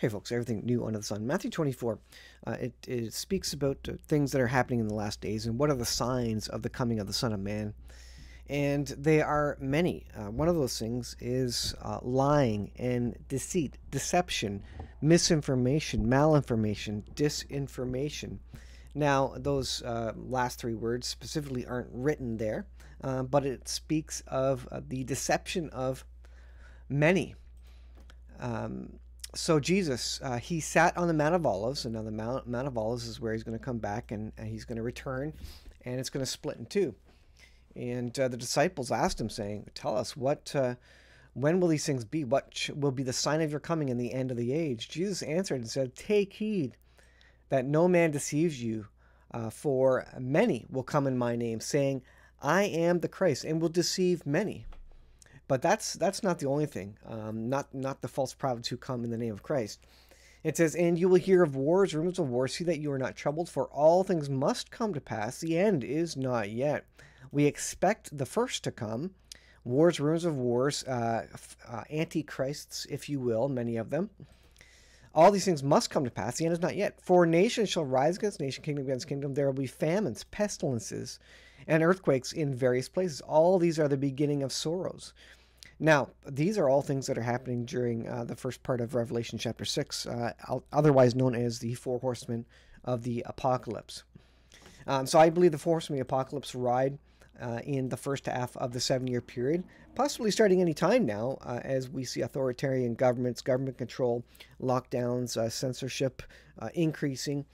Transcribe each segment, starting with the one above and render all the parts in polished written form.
Hey folks, everything new under the sun. Matthew 24, it speaks about things that are happening in the last days and what are the signs of the coming of the Son of Man. And they are many. One of those things is lying and deceit, deception, misinformation, malinformation, disinformation. Now, those last three words specifically aren't written there, but it speaks of the deception of many. So Jesus, he sat on the Mount of Olives, and now the Mount of Olives is where he's going to come back, and he's going to return, and it's going to split in two. And the disciples asked him, saying, "Tell us, when will these things be? What will be the sign of your coming and the end of the age?" Jesus answered and said, "Take heed that no man deceives you, for many will come in my name, saying, 'I am the Christ,' and will deceive many." But that's not the only thing. Not the false prophets who come in the name of Christ. It says, "And you will hear of wars, rumors of wars. See that you are not troubled, for all things must come to pass. The end is not yet. We expect the first to come. Wars, rumors of wars, antichrists, if you will, many of them. All these things must come to pass. The end is not yet. For nation shall rise against nation, kingdom against kingdom. There will be famines, pestilences, and earthquakes in various places. All these are the beginning of sorrows." Now, these are all things that are happening during the first part of Revelation chapter 6, otherwise known as the four horsemen of the apocalypse. So I believe the four horsemen of the apocalypse ride in the first half of the 7-year period, possibly starting any time now, as we see authoritarian governments, government control, lockdowns, censorship increasing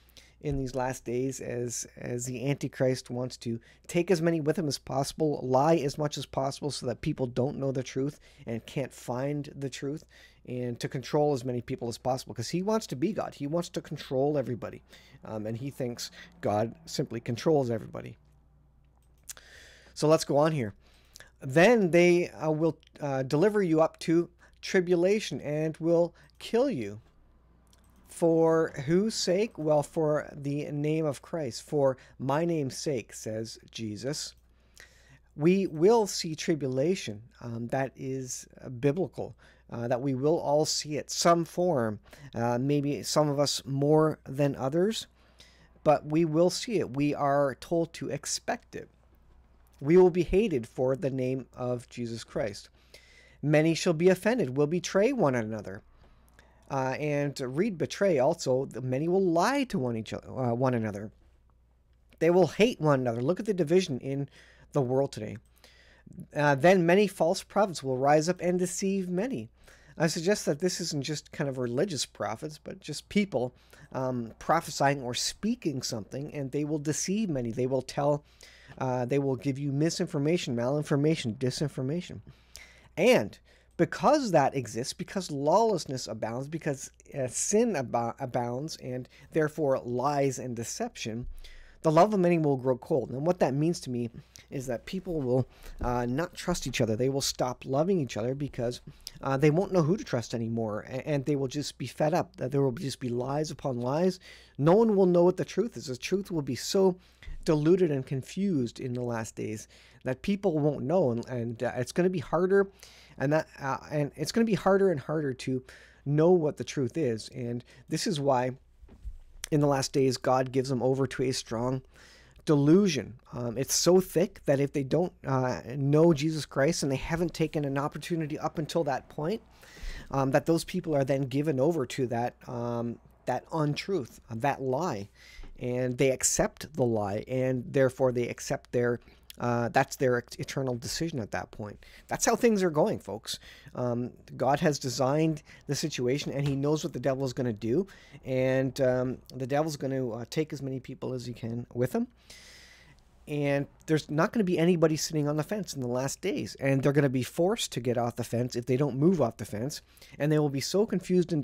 in these last days, as the Antichrist wants to take as many with him as possible, lie as much as possible so that people don't know the truth and can't find the truth, and to control as many people as possible, because he wants to be God. He wants to control everybody, and he thinks God simply controls everybody. So let's go on here. "Then they will deliver you up to tribulation and will kill you. For whose sake? Well, for the name of Christ. For my name's sake," says Jesus. We will see tribulation. That is biblical. That we will all see it, some form. Maybe some of us more than others, but we will see it. We are told to expect it. We will be hated for the name of Jesus Christ. "Many shall be offended, will betray one another." And read betray also. Many will lie to one another. They will hate one another. Look at the division in the world today. "Then many false prophets will rise up and deceive many." I suggest that this isn't just kind of religious prophets, but just people prophesying or speaking something, and they will deceive many. They will they will give you misinformation, malinformation, disinformation. And because that exists, because lawlessness abounds, because sin abounds, and therefore lies and deception, the love of many will grow cold. And what that means to me is that people will not trust each other. They will stop loving each other because they won't know who to trust anymore, and they will just be fed up. There will just be lies upon lies. No one will know what the truth is. The truth will be so diluted and confused in the last days that people won't know, and it's going to be harder. And it's going to be harder and harder to know what the truth is. And this is why in the last days God gives them over to a strong delusion. It's so thick that if they don't know Jesus Christ, and they haven't taken an opportunity up until that point, that those people are then given over to that untruth, that lie, and they accept the lie, and therefore they accept that's their eternal decision at that point. That's how things are going, folks. God has designed the situation, and he knows what the devil is going to do. And the devil's going to take as many people as he can with him. And there's not going to be anybody sitting on the fence in the last days. And they're going to be forced to get off the fence if they don't move off the fence. And they will be so confused and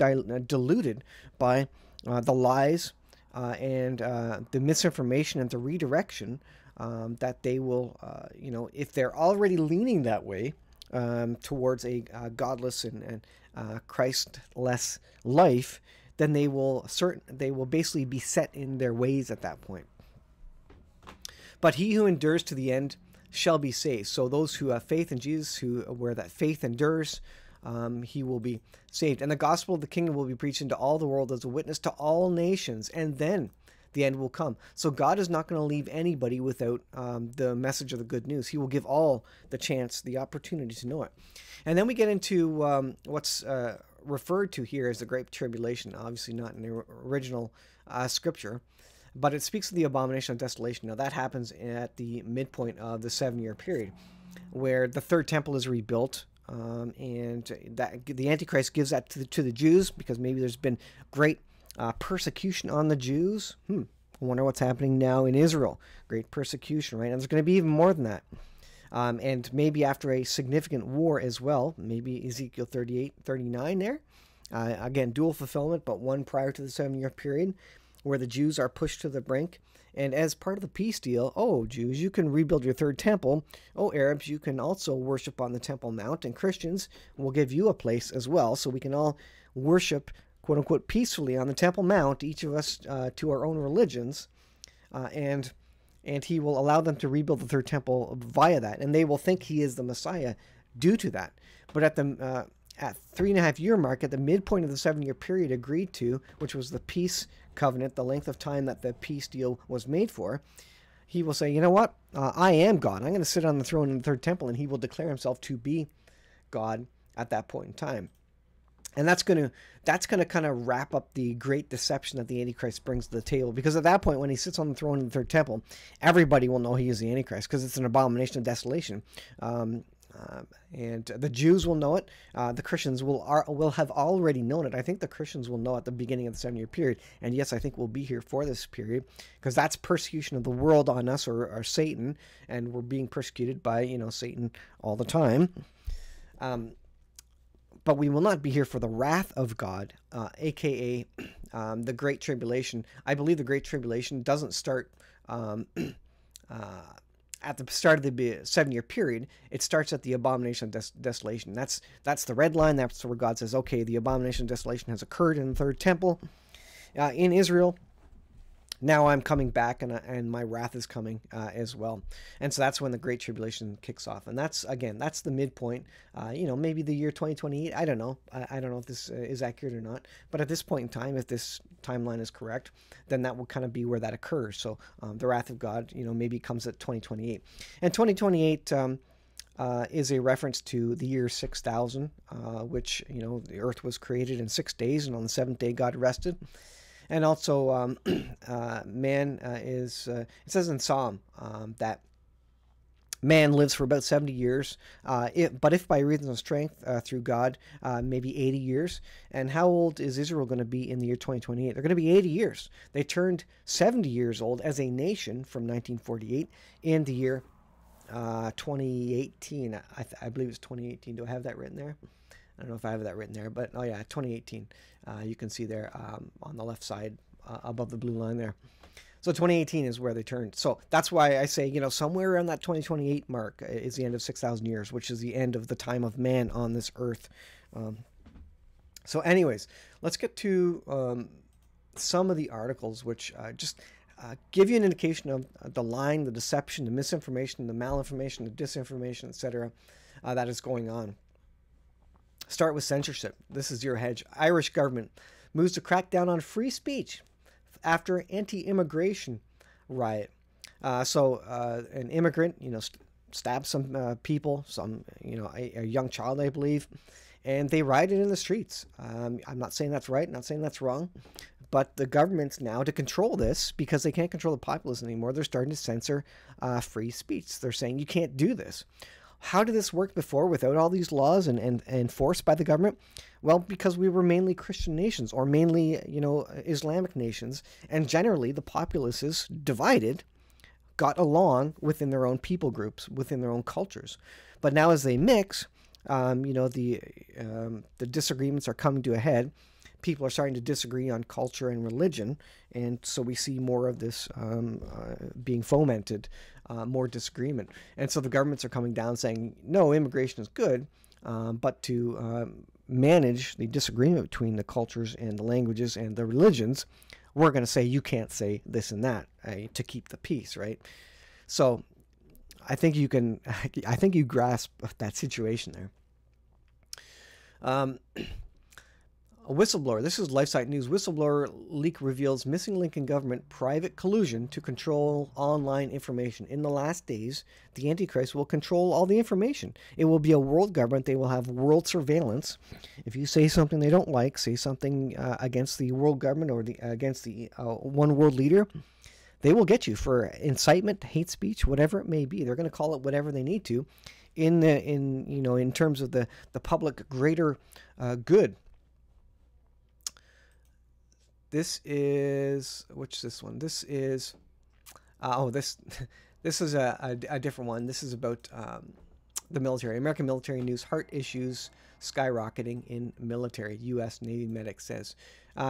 deluded by the lies and the misinformation and the redirection that they will, if they're already leaning that way towards a godless and Christless life, then they will basically be set in their ways at that point. "But he who endures to the end shall be saved." So those who have faith in Jesus, where that faith endures, he will be saved. And the gospel of the kingdom will be preached into all the world as a witness to all nations, and then the end will come. So God is not going to leave anybody without the message of the good news. He will give all the chance, the opportunity to know it. And then we get into what's referred to here as the Great Tribulation, obviously not in the original scripture, but it speaks of the abomination of desolation. Now that happens at the midpoint of the 7-year period, where the third temple is rebuilt, and that the Antichrist gives that to the Jews, because maybe there's been great persecution on the Jews. I wonder what's happening now in Israel. Great persecution, right? And there's going to be even more than that. And maybe after a significant war as well, maybe Ezekiel 38, 39 there. Again, dual fulfillment, but one prior to the 7-year period, where the Jews are pushed to the brink. And as part of the peace deal, oh, Jews, you can rebuild your third temple. Oh, Arabs, you can also worship on the Temple Mount. And Christians will give you a place as well, so we can all worship, quote unquote, peacefully on the Temple Mount, each of us to our own religions. And he will allow them to rebuild the third temple via that. And they will think he is the Messiah due to that. But at the 3.5-year mark, at the midpoint of the 7-year period agreed to, which was the peace covenant, the length of time that the peace deal was made for, he will say, you know what? I am God. I'm going to sit on the throne in the third temple, and he will declare himself to be God at that point in time. And that's going to kind of wrap up the great deception that the Antichrist brings to the table. Because at that point, when he sits on the throne in the third temple, everybody will know he is the Antichrist, because it's an abomination of desolation. And the Jews will know it. The Christians will have already known it. I think the Christians will know at the beginning of the 7-year period. And yes, I think we'll be here for this period, because that's persecution of the world on us, or Satan. And we're being persecuted by, Satan all the time. But we will not be here for the wrath of God, a.k.a. The Great Tribulation. I believe the Great Tribulation doesn't start at the start of the 7-year period. It starts at the abomination of desolation. That's the red line. That's where God says, okay, the abomination of desolation has occurred in the third temple in Israel. Now I'm coming back, and my wrath is coming as well. And so that's when the Great Tribulation kicks off. And that's the midpoint. Maybe the year 2028. I don't know. I don't know if this is accurate or not. But at this point in time, if this timeline is correct, then that will kind of be where that occurs. So the wrath of God, maybe comes at 2028. And 2028 is a reference to the year 6000, which, the earth was created in 6 days, and on the 7th day God rested. And also, man is, it says in Psalm that man lives for about 70 years, but if by reason of strength through God, maybe 80 years. And how old is Israel going to be in the year 2028? They're going to be 80 years. They turned 70 years old as a nation from 1948 in the year 2018. I believe it's 2018. Do I have that written there? I don't know if I have that written there, but oh yeah, 2018. You can see there on the left side above the blue line there. So 2018 is where they turned. So that's why I say, somewhere around that 2028 mark is the end of 6,000 years, which is the end of the time of man on this earth. So anyways, let's get to some of the articles which just give you an indication of the lying, the deception, the misinformation, the malinformation, the disinformation, etc. That is going on. Start with censorship. This is your hedge. Irish government moves to crack down on free speech after anti-immigration riot. So an immigrant, stabbed some people, a young child, I believe, and they rioted in the streets. I'm not saying that's right, not saying that's wrong, but the government's now, to control this, because they can't control the populace anymore, they're starting to censor free speech. They're saying you can't do this. How did this work before without all these laws and enforced by the government? Well, because we were mainly Christian nations, or mainly, Islamic nations, and generally the populaces divided got along within their own people groups, within their own cultures. But now as they mix, the disagreements are coming to a head. People are starting to disagree on culture and religion, and so we see more of this being fomented, more disagreement. And so the governments are coming down saying, no, immigration is good, but to manage the disagreement between the cultures and the languages and the religions, we're going to say you can't say this and that to keep the peace, right? So I think you grasp that situation there. Um, A whistleblower. This is LifeSite News. Whistleblower leak reveals missing link in government private collusion to control online information. In the last days, the Antichrist will control all the information. It will be a world government. They will have world surveillance. If you say something they don't like, say something against the world government or against the one world leader, they will get you for incitement, hate speech, whatever it may be. They're going to call it whatever they need to, in terms of the public greater good. This is, which this one? This is, this is a different one. This is about the military. American military news: heart issues skyrocketing in military. U.S. Navy medic says.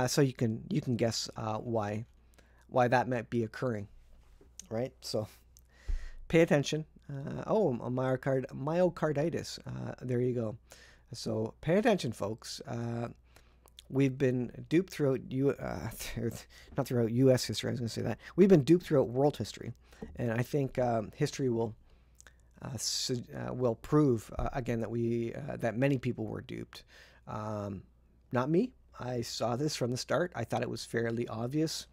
So you can guess why that might be occurring, right? So pay attention. Myocarditis. There you go. So pay attention, folks. We've been duped throughout not throughout U.S. history. I was going to say that we've been duped throughout world history, and I think history will prove again that that many people were duped. Not me. I saw this from the start. I thought it was fairly obvious,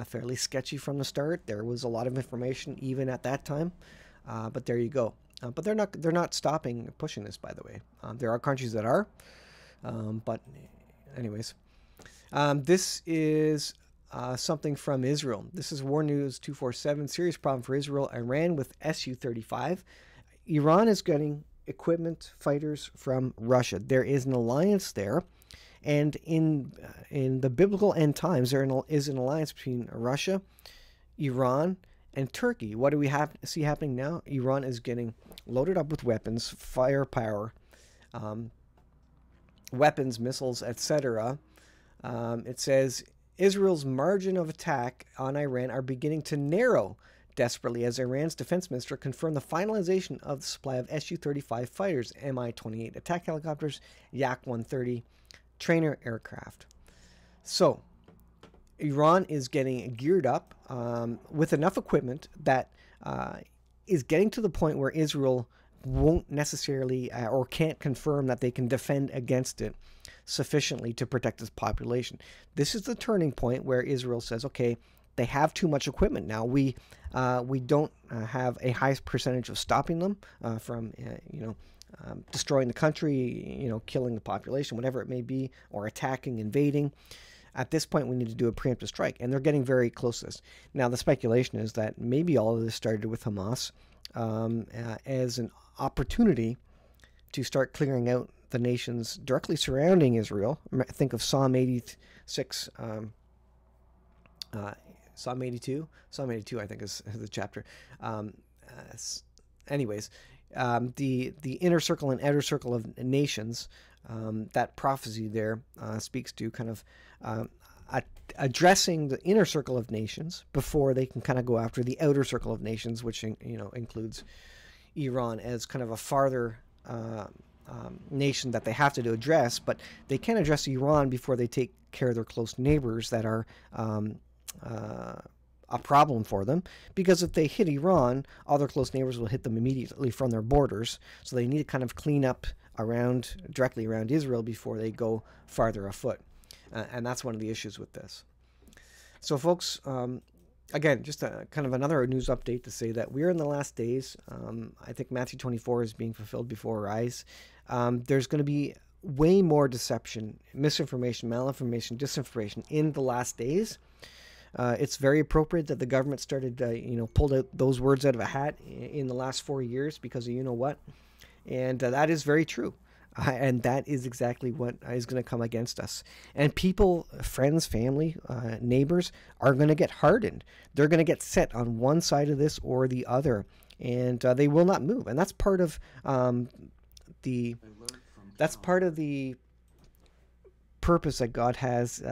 fairly sketchy from the start. There was a lot of information even at that time, but there you go. But they're not stopping pushing this. By the way, there are countries that are, but. Anyways, this is something from Israel. This is War News 247. Serious problem for Israel. Iran with Su-35. Iran is getting equipment, fighters from Russia. There is an alliance there, and in the biblical end times, there is an alliance between Russia, Iran, and Turkey. What do we see happening now? Iran is getting loaded up with weapons, firepower. Weapons, missiles, etc. It says Israel's margin of attack on Iran are beginning to narrow desperately as Iran's defense minister confirmed the finalization of the supply of Su-35 fighters, Mi-28 attack helicopters, Yak-130 trainer aircraft. So Iran is getting geared up with enough equipment that is getting to the point where Israel won't necessarily or can't confirm that they can defend against it sufficiently to protect its population. This is the turning point where Israel says, okay, they have too much equipment now. We don't have a high percentage of stopping them from destroying the country, killing the population, whatever it may be, or attacking, invading. At this point, we need to do a preemptive strike, and they're getting very close to this. Now, the speculation is that maybe all of this started with Hamas as an opportunity to start clearing out the nations directly surrounding Israel. Think of Psalm 86, Psalm 82. Psalm 82, I think, is the chapter. Anyways, the inner circle and outer circle of nations, that prophecy there speaks to kind of addressing the inner circle of nations before they can kind of go after the outer circle of nations, which includes Iran as kind of a farther nation that they have to address, but they can address Iran before they take care of their close neighbors that are a problem for them, because if they hit Iran, all their close neighbors will hit them immediately from their borders, so they need to kind of clean up directly around Israel before they go farther afoot, and that's one of the issues with this. So folks, again, just kind of another news update to say that we're in the last days. I think Matthew 24 is being fulfilled before our eyes. There's going to be way more deception, misinformation, malinformation, disinformation in the last days. It's very appropriate that the government started, pulled out those words out of a hat in the last 4 years because of what. And that is very true. And that is exactly what is going to come against us. And people, friends, family, neighbors are going to get hardened. They're going to get set on one side of this or the other. And they will not move. And that's part of the purpose that God has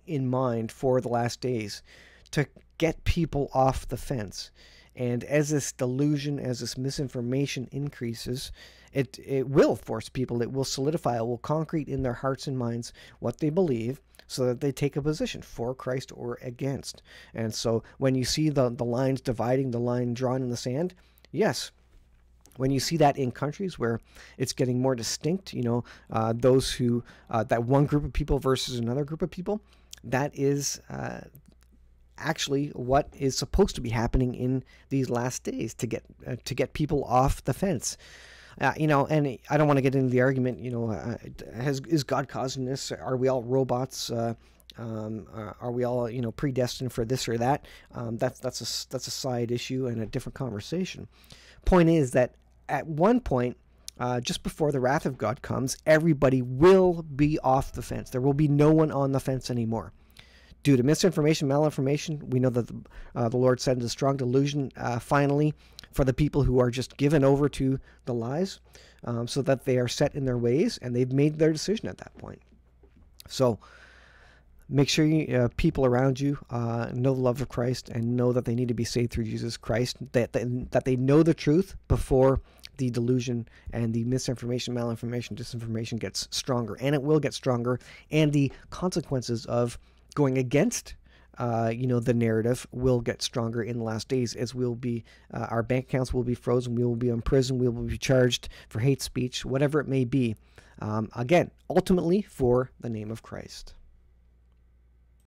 in mind for the last days, to get people off the fence. And as this delusion, as this misinformation increases, it will force people, it will solidify, it will concrete in their hearts and minds what they believe, so that they take a position for Christ or against. And so when you see the lines dividing, the line drawn in the sand, yes, When you see that in countries where it's getting more distinct, those who, that one group of people versus another group of people, that is actually what is supposed to be happening in these last days to get people off the fence. And I don't want to get into the argument, is God causing this? Are we all robots? Are we all, predestined for this or that? That's a side issue and a different conversation. Point is that at one point, just before the wrath of God comes, everybody will be off the fence. There will be no one on the fence anymore. Due to misinformation, malinformation, we know that the Lord sends a strong delusion finally for the people who are just given over to the lies, so that they are set in their ways and they've made their decision at that point. So make sure people around you know the love of Christ and know that they need to be saved through Jesus Christ, that they know the truth before the delusion and the misinformation, malinformation, disinformation gets stronger. And it will get stronger. And the consequences of going against the narrative will get stronger in the last days, as we'll be, our bank accounts will be frozen, we will be in prison, we will be charged for hate speech, whatever it may be. Again, ultimately for the name of Christ.